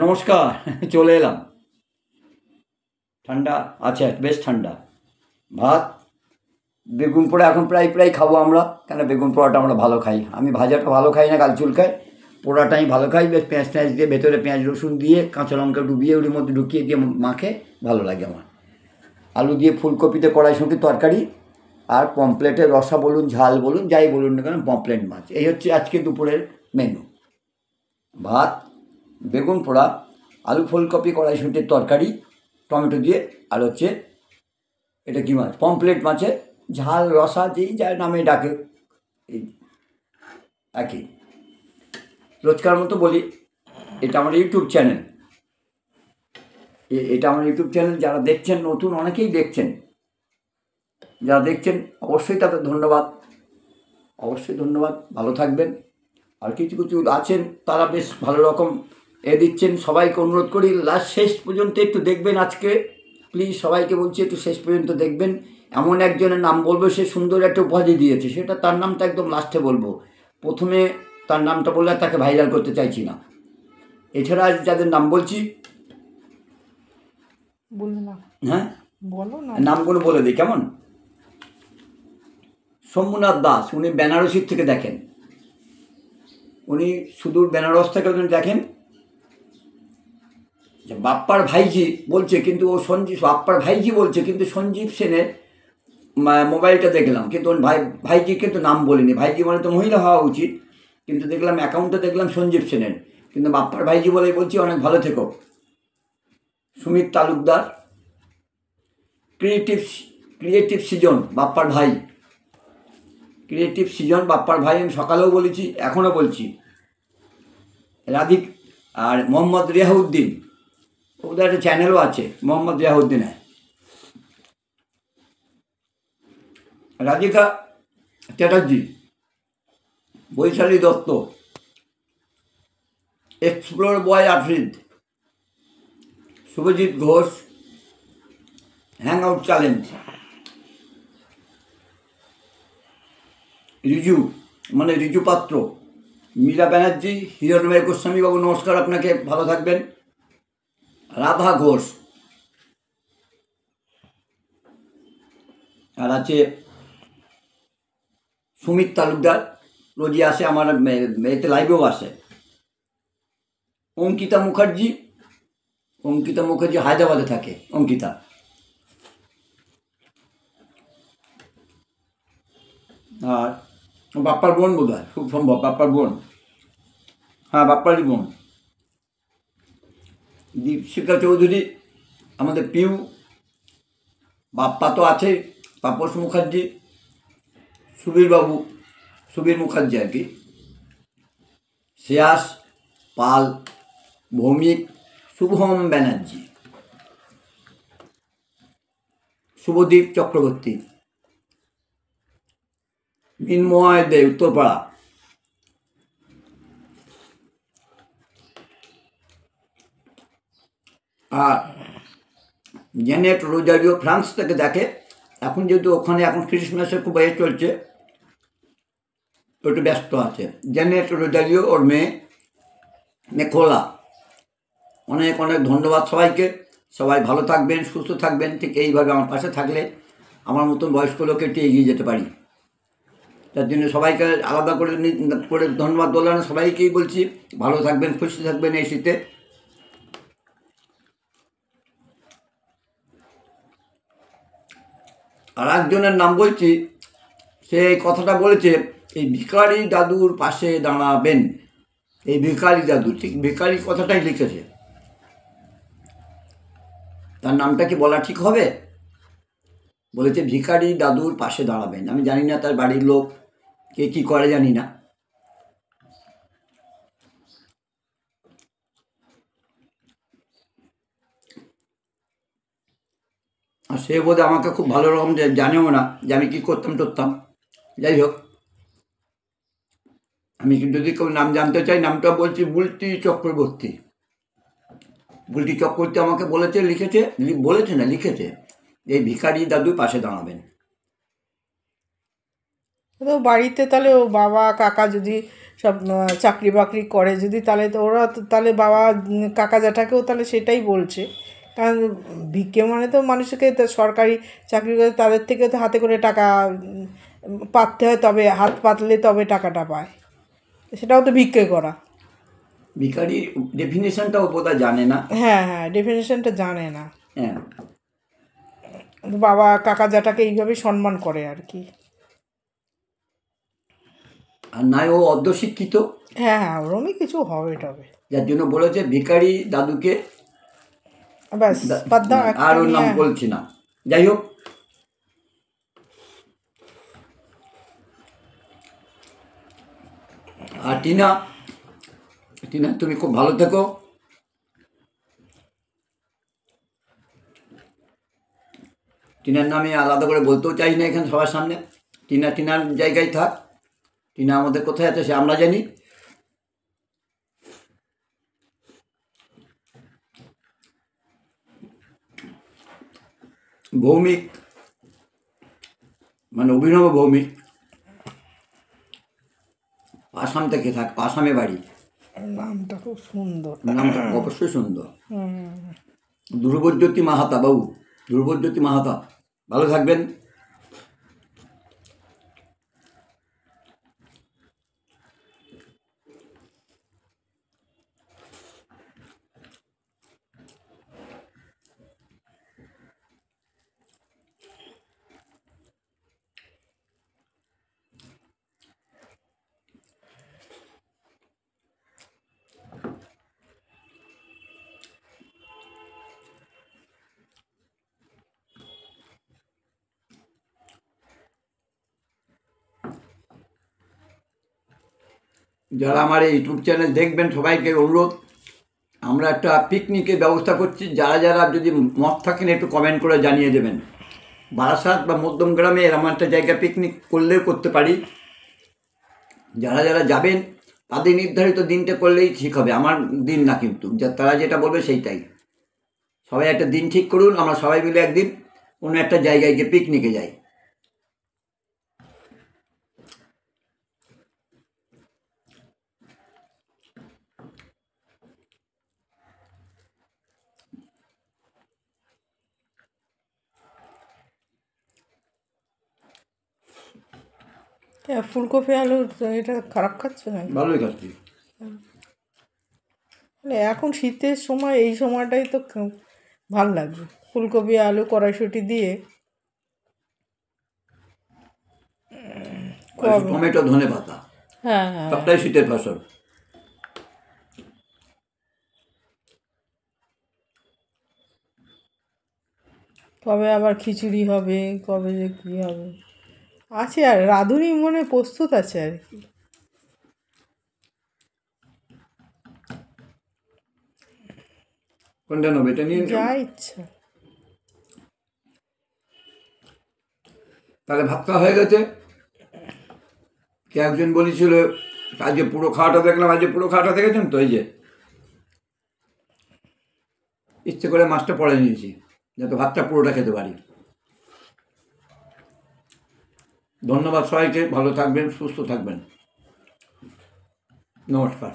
নমস্কার। চলে এলাম। ঠান্ডা আছে, বেশ ঠান্ডা। ভাত, বেগুন পোড়া এখন প্রায় প্রায় খাবো আমরা, কেন বেগুন পোড়াটা আমরা ভালো খাই। আমি ভাজাটা ভালো খাই না, গাল চুলকাই। পোড়াটাই ভালো খাই, বেশ পেঁয়াজ টেঁয়াজ দিয়ে, ভেতরে পেঁয়াজ রসুন দিয়ে, কাঁচা লঙ্কা ডুবিয়ে ওর মধ্যে ঢুকিয়ে দিয়ে মাখে ভালো লাগে আমার। আলু দিয়ে ফুলকপিতে কড়াইশুঁটির তরকারি, আর পমপ্লেটের রসা বলুন, ঝাল বলুন, যাই বলুন না কেন, পমপ্লেট মাছ। এই হচ্ছে আজকে দুপুরের মেনু। ভাত, বেগুন পোড়া, আলু ফুলকপি কড়াইশুঁটির তরকারি টমেটো দিয়ে, আর হচ্ছে এটা কী মাছ, পমপ্লেট মাছের ঝাল রসা, যেই যার নামে ডাকে এই একই। রোজকার মতো বলি, এটা আমার ইউটিউব চ্যানেল। এটা আমার ইউটিউব চ্যানেল। যারা দেখছেন, নতুন অনেকেই দেখছেন, যারা দেখছেন অবশ্যই তাদের ধন্যবাদ, অবশ্যই ধন্যবাদ। ভালো থাকবেন। আর কিছু কিছু আছেন তারা বেশ ভালো রকম দিচ্ছেন। সবাইকে অনুরোধ করি লাস্ট শেষ পর্যন্ত একটু দেখবেন আজকে, প্লিজ সবাইকে বলছি একটু শেষ পর্যন্ত দেখবেন। এমন একজনের নাম বলবো, সে সুন্দর একটা উপাধি দিয়েছে, সেটা তার নামটা একদম লাস্টে বলবো। প্রথমে তার নামটা বললে তাকে ভাইরাল করতে চাইছি না। এছাড়া আজ যাদের নাম বলছি, হ্যাঁ বলো না, নামগুলো বলে দিই কেমন। শম্ভুনাথ দাস, উনি বেনারসির থেকে দেখেন, উনি সুদূর বেনারস থেকে উনি দেখেন। যে বাপ্পার ভাইজি বলছে, কিন্তু ও বাপ্পার ভাইজি বলছে, কিন্তু সঞ্জীব সেনের মোবাইলটা দেখলাম, কিন্তু ওর ভাইজি কিন্তু নাম বলিনি। ভাইজি মানে তো মহিলা হওয়া উচিত, কিন্তু দেখলাম অ্যাকাউন্টে দেখলাম সঞ্জীব সেনের, কিন্তু বাপ্পার ভাইজি বলেই বলছি। অনেক ভালো থেকো। সুমিত তালুকদার, ক্রিয়েটিভ সিজন বাপ্পার ভাই, ক্রিয়েটিভ সিজন বাপ্পার ভাই। আমি সকালেও বলেছি, এখনও বলছি। রাধিক আর মোহাম্মদ রিয়াউদ্দিন, ওদের একটা চ্যানেলও আছে, মোহাম্মদ রিয়াউদ্দিনের। Radhika Chatterjee, Baishali Dutta, explore boy Afrid, Subhajit Ghosh, hang out challenge, Riju মানে রিজু পাত্র, মীরা ব্যানার্জি, হিরণময় গোস্বামী বাবু নমস্কার আপনাকে, ভালো থাকবেন। রাধা ঘোষ, আর আছে সুমিত তালুকদার, রোজই আসে আমার এতে, লাইভেও আসে। অঙ্কিতা মুখার্জি, হায়দ্রাবাদে থাকে অঙ্কিতা। আর বাপ্পার বোন বোধ হয়, খুব সম্ভব বাপ্পার বোন, হ্যাঁ বাপ্পারই বোন। দীপশিকা চৌধুরী, আমাদের পিউ। বাপ্পা তো আছে, তাপস মুখার্জি, সুবীর মুখার্জি আর কি, শ্রেয়াস পাল, ভৌমিক, শুভম ব্যানার্জি, শুভদীপ চক্রবর্তী, মিনময় দে, উত্তরপাড়া। আর জেনেট রোজারিও, ফ্রান্স থেকে দেখে। এখন যেহেতু ওখানে এখন ক্রিসমাসের খুব চলছে, একটু ব্যস্ত আছে। জেনেট রোজারিও, ওর মেয়ে নেকোলা। অনেক অনেক ধন্যবাদ সবাইকে। সবাই ভালো থাকবেন, সুস্থ থাকবেন। ঠিক এইভাবে আমার পাশে থাকলে আমার মতন বয়স্ক লোকে একটু এগিয়ে যেতে পারি। তার জন্য সবাইকে আলাদা করে ধন্যবাদ বললাম, সবাইকেই বলছি ভালো থাকবেন, খুশি থাকবেন এই শীতে। আর একজনের নাম বলছি, সে এই কথাটা বলেছে, এই ভিখারি দাদুর পাশে দাঁড়াবেন। এই ভিখারি দাদু, ঠিক ভিখারি কথাটাই লিখেছে। তার নামটা কি বলা ঠিক হবে? বলেছে ভিখারি দাদুর পাশে দাঁড়াবেন। আমি জানি না তার বাড়ির লোক কে কী করে, জানি না। আর সে বোধহয় আমাকে খুব ভালো রকম জানেও না যে আমি কী করতাম। যাই হোক, আমি যদি কেউ নাম জানতে চাই, নামটা বলছি বুলটি চক্রবর্তী। বুলটি চক্রবর্তী আমাকে লিখেছে এই ভিখারি দাদুর পাশে দাঁড়াবেন। তো বাড়িতে তাহলে ও বাবা কাকা যদি সব চাকরি বাকরি করে যদি, তাহলে তো ওরা তো তাহলে বাবা কাকা জ্যাঠাকেও তাহলে সেটাই বলছে। কারণ ভিক্ষে মানে তো মানুষকে তো সরকারি চাকরি করে তাদের থেকে তো হাতে করে টাকা পাততে হয়, তবে হাত পাতলে তবে টাকাটা পায়, সেটাও তো ভিক্ষে করা। ভিখারির ডেফিনেশনটাও বোধহয় জানে না। হ্যাঁ হ্যাঁ, ডেফিনেশনটা জানে না। হ্যাঁ, বাবা কাকা জ্যাঠাকে এইভাবে সম্মান করে আর কি। আর নাই ও অর্ধশিক্ষিত, হ্যাঁ হ্যাঁ, ওরমই কিছু হবে টবে। যার জন্য বলেছে ভিখারি দাদুকে, ব্যাস বাদ দাও, আর একটা ওর নাম নিয়ে। বলছি না। যাই হোক, আর টিনা, টিনা তুমি খুব ভালো থেকো। টিনার নামে আলাদা করে বলতেও চাই না এখানে সবার সামনে। টিনা টিনার জায়গায় থাক। টিনা আমাদের কোথায় আছে সে আমরা জানি। ভৌমিক মানে অভিনব ভৌমিক আসাম থেকে থাক, আসামে বাড়ি। নামটা খুব সুন্দর। নামটা অবশ্যই সুন্দর। ধ্রুবজ্যোতি মাহাতা, বাবু ধ্রুবজ্যোতি মাহাতা, ভালো থাকবেন। যারা আমার এই ইউটিউব চ্যানেল দেখবেন সবাইকে অনুরোধ, আমরা একটা পিকনিকের ব্যবস্থা করছি। যারা যারা যদি মত থাকেন একটু কমেন্ট করে জানিয়ে দেবেন। বারাসাত বা মধ্যমগ্রামে এরকম একটা জায়গা পিকনিক করলেও করতে পারি। যারা যারা যাবেন তাদের নির্ধারিত দিনটা করলেই ঠিক হবে, আমার দিন না কিন্তু, তারা যেটা বলবে সেইটাই। সবাই একটা দিন ঠিক করুন, আমরা সবাই মিলে একদিন কোনো একটা জায়গায় গিয়ে পিকনিকে যাই। হ্যাঁ, ফুলকপি আলু এটা খারাপ খাচ্ছে না? ভালোই খাচ্ছি। মানে এখন শীতের সময় এই সময়টাই তো ভাল লাগবে, ফুলকপি আলু কড়াইশুঁটি দিয়ে। টমেটো ধনে পাতা, হ্যাঁ হ্যাঁ, সবটাই শীতের ফসল। কবে আবার খিচুড়ি হবে, কবে যে কী হবে আছে, আর রাঁধুনি মনে প্রস্তুত আছে আর কি। কোনটা নেবে, এটা নিয়ে যা ইচ্ছা। তাহলে ভাত খাওয়া হয়ে গেছে। কে একজন বলেছিল আজকে পুরো খাওয়াটা দেখলাম, আজকে পুরো খাওয়াটা দেখেছেন তো, এই যে ইচ্ছে করে মাছটা পড়ে নিয়েছি যাতে ভাতটা পুরোটা খেতে পারি। ধন্যবাদ সবাইকে, ভালো থাকবেন, সুস্থ থাকবেন, নমস্কার।